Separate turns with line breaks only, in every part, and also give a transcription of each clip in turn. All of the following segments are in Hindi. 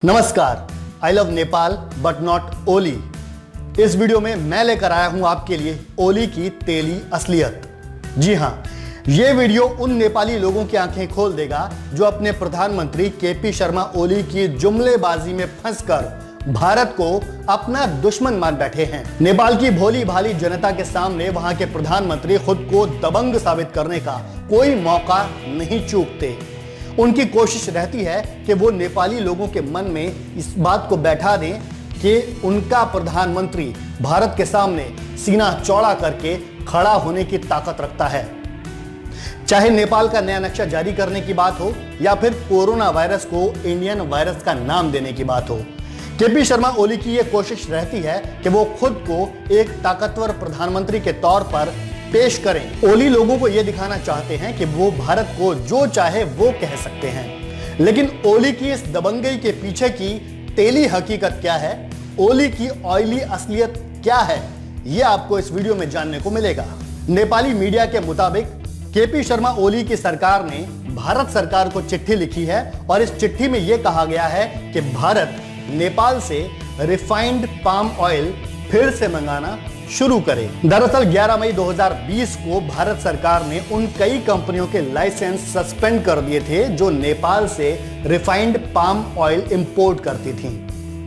नमस्कार, I love Nepal but not Oli. इस वीडियो में मैं लेकर आया हूं आपके लिए ओली की तेली असलियत। जी हां, यह वीडियो उन नेपाली लोगों की आंखें खोल देगा जो अपने प्रधानमंत्री केपी शर्मा ओली की जुमलेबाजी में फंसकर भारत को अपना दुश्मन मान बैठे हैं। नेपाल की भोली भाली जनता के सामने वहां के प्रधानमंत्री खुद को दबंग साबित करने का कोई मौका नहीं चूकते। उनकी कोशिश रहती है कि वो नेपाली लोगों के मन में इस बात को बैठा दें कि उनका प्रधानमंत्री भारत के सामने सीना चौड़ा करके खड़ा होने की ताकत रखता है। चाहे नेपाल का नया नक्शा जारी करने की बात हो या फिर कोरोना वायरस को इंडियन वायरस का नाम देने की बात हो, केपी शर्मा ओली की यह कोशिश रहती है कि वो खुद को एक ताकतवर प्रधानमंत्री के तौर पर पेश करें। ओली लोगों को यह दिखाना चाहते हैं कि वो भारत को जो चाहे वो कह सकते हैं, लेकिन ओली की इस दबंगई के पीछे की तेली हकीकत क्या है, ओली की ऑयली असलियत क्या है, यह आपको इस वीडियो में जानने को मिलेगा। नेपाली मीडिया के मुताबिक केपी शर्मा ओली की सरकार ने भारत सरकार को चिट्ठी लिखी है और इस चिट्ठी में यह कहा गया है कि भारत नेपाल से रिफाइंड पाम ऑयल फिर से मंगाना शुरू करे। दरअसल 11 मई 2020 को भारत सरकार ने उन कई कंपनियों के लाइसेंस सस्पेंड कर दिए थे जो नेपाल से रिफाइंड पाम ऑयल इंपोर्ट करती थीं।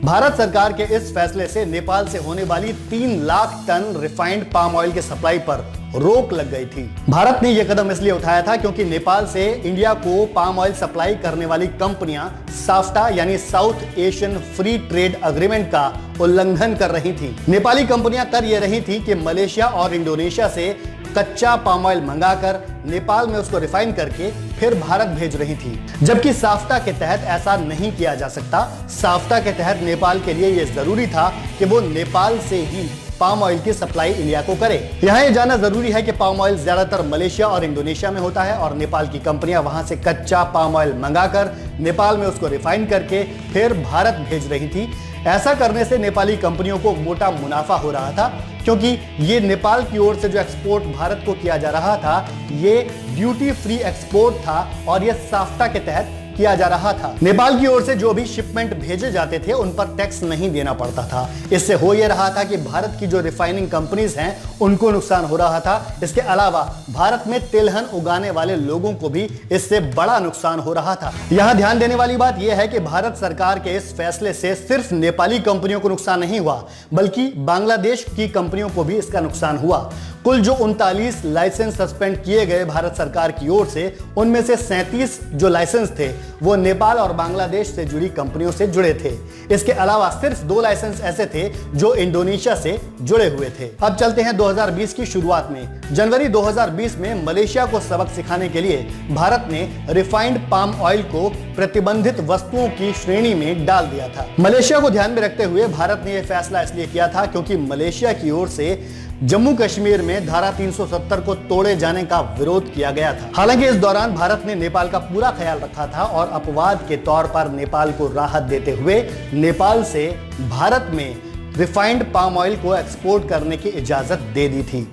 भारत सरकार के इस फैसले से नेपाल से होने वाली 3 lakh ton refined palm oil के सप्लाई पर रोक लग गई थी। भारत ने यह कदम इसलिए उठाया था क्योंकि नेपाल से इंडिया को पाम ऑयल सप्लाई करने वाली कंपनियां साफ्टा यानी south Asian free trade agreement का उल्लंघन कर रही थी। नेपाली कंपनियां कर यह रही थी कि मलेशिया और इंडोनेशिया से कच्चा पाम ऑयल मंगाकर नेपाल में उसको रिफाइन करके फिर भारत भेज रही थी, जबकि साफ्टा के तहत ऐसा नहीं किया जा सकता। साफ्टा के तहत नेपाल के लिए यह जरूरी था कि वो नेपाल से ही पाम ऑयल की सप्लाई इंडिया को करे। यहां यह जानना जरूरी है कि पाम ऑयल ज्यादातर मलेशिया और इंडोनेशिया में होता है और नेपाल की कंपनियां वहां से कच्चा पाम ऑयल मंगाकर नेपाल में उसको रिफाइन करके फिर भारत भेज रही थी। ऐसा करने से नेपाली कंपनियों को मोटा मुनाफा हो रहा था, क्योंकि ये नेपाल की ओर से जो एक्सपोर्ट भारत को किया जा रहा था ये ड्यूटी फ्री एक्सपोर्ट था और ये साफ्टा के तहत किया जा रहा था। नेपाल की ओर से जो भी शिपमेंट भेजे जाते थे उन पर टैक्स नहीं देना पड़ता था। इससे हो यह रहा था कि भारत की जो रिफाइनिंग कंपनीज हैं उनको नुकसान हो रहा था। इसके अलावा भारत में तिलहन उगाने वाले लोगों को भी इससे बड़ा नुकसान हो रहा था। यहां ध्यान देने वाली बात यह है कि भारत सरकार के इस फैसले से सिर्फ नेपाली कंपनियों को नुकसान नहीं हुआ, बल्कि बांग्लादेश की कंपनियों को भी इसका नुकसान हुआ। कुल जो 39 लाइसेंस सस्पेंड किए गए भारत सरकार की ओर से, उनमें से 37 जो लाइसेंस थे वो नेपाल और बांग्लादेश से जुड़ी कंपनियों से जुड़े थे। इसके अलावा सिर्फ 2 लाइसेंस ऐसे थे जो इंडोनेशिया से जुड़े हुए थे। अब चलते हैं 2020 की शुरुआत में। जनवरी 2020 में मलेशिया को सबक सिखाने के लिए भारत ने रिफाइंड पाम ऑयल को प्रतिबंधित वस्तुओं की श्रेणी में डाल दिया था। मलेशिया को ध्यान में रखते हुए भारत ने यह फैसला इसलिए किया था क्योंकि मलेशिया की ओर से जम्मू कश्मीर में धारा 370 को तोड़े जाने का विरोध किया गया था। हालांकि इस दौरान भारत ने नेपाल का पूरा ख्याल रखा था और अपवाद के तौर पर नेपाल को राहत देते हुए नेपाल से भारत में रिफाइंड पाम ऑयल को एक्सपोर्ट करने की इजाजत दे दी थी।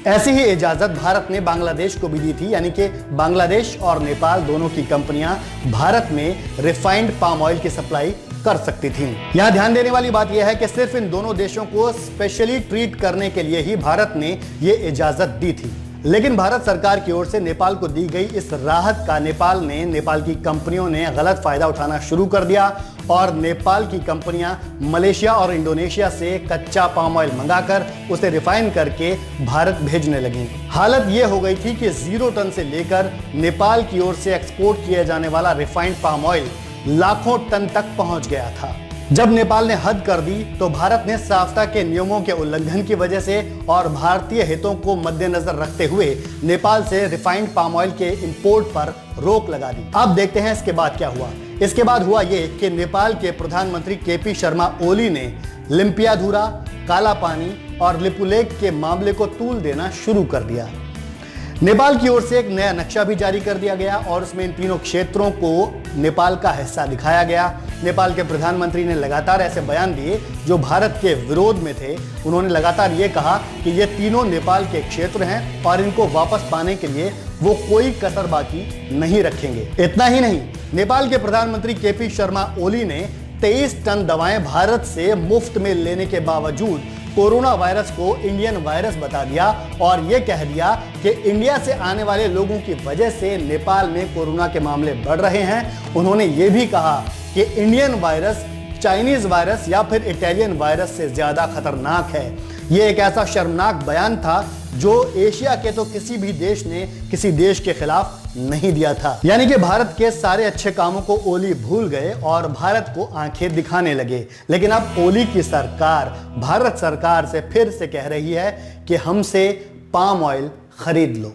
ऐसी ही इजाजत भारत ने बांग्लादेश को भी दी थी, यानी कि बांग्लादेश और नेपाल दोनों की कंपनियां भारत में रिफाइंड पाम ऑयल की सप्लाई कर सकती थी। यहां ध्यान देने वाली बात यह है कि सिर्फ इन दोनों देशों को स्पेशली ट्रीट करने के लिए ही भारत ने यह इजाजत दी थी। लेकिन भारत सरकार की ओर से नेपाल को दी गई इस राहत का नेपाल की कंपनियों ने गलत फायदा उठाना शुरू कर दिया और नेपाल की कंपनियां मलेशिया और इंडोनेशिया से कच्चा पाम ऑयल मंगाकर उसे रिफाइन करके भारत भेजने लगी। हालत यह हो गई थी कि 0 टन से लेकर नेपाल की ओर से एक्सपोर्ट किया जाने वाला रिफाइंड पाम ऑयल लाखों टन तक पहुंच गया था। जब नेपाल ने हद कर दी तो भारत ने साफ्टा के नियमों के उल्लंघन की वजह से और भारतीय हितों को मद्देनजर रखते हुए नेपाल से रिफाइंड पाम ऑयल के इंपोर्ट पर रोक लगा दी। अब देखते हैं इसके बाद क्या हुआ। इसके बाद हुआ ये कि नेपाल के प्रधानमंत्री केपी शर्मा ओली ने लिम्पियाधुरा, काला पानी और लिपुलेख के मामले को तूल देना शुरू कर दिया। नेपाल की ओर से एक नया नक्शा भी जारी कर दिया गया और उसमें इन तीनों क्षेत्रों को नेपाल का हिस्सा दिखाया गया। नेपाल के प्रधानमंत्री ने लगातार ऐसे बयान दिए जो भारत के विरोध में थे। उन्होंने लगातार ये कहा कि ये तीनों नेपाल के क्षेत्र हैं और इनको वापस पाने के लिए वो कोई कसर बाकी नहीं रखेंगे। इतना ही नहीं, नेपाल के प्रधानमंत्री केपी शर्मा ओली ने 23 टन दवाएं भारत से मुफ्त में लेने के बावजूद कोरोना वायरस को इंडियन वायरस बता दिया और यह कह दिया कि इंडिया से आने वाले लोगों की वजह से नेपाल में कोरोना के मामले बढ़ रहे हैं। उन्होंने यह भी कहा कि इंडियन वायरस चाइनीज वायरस या फिर इटालियन वायरस से ज्यादा खतरनाक है। यह एक ऐसा शर्मनाक बयान था जो एशिया के तो किसी भी देश ने किसी देश के खिलाफ नहीं दिया था। यानी कि भारत के सारे अच्छे कामों को ओली भूल गए और भारत को आंखें दिखाने लगे। लेकिन अब ओली की सरकार भारत सरकार से फिर से कह रही है कि हमसे पाम ऑयल खरीद लो।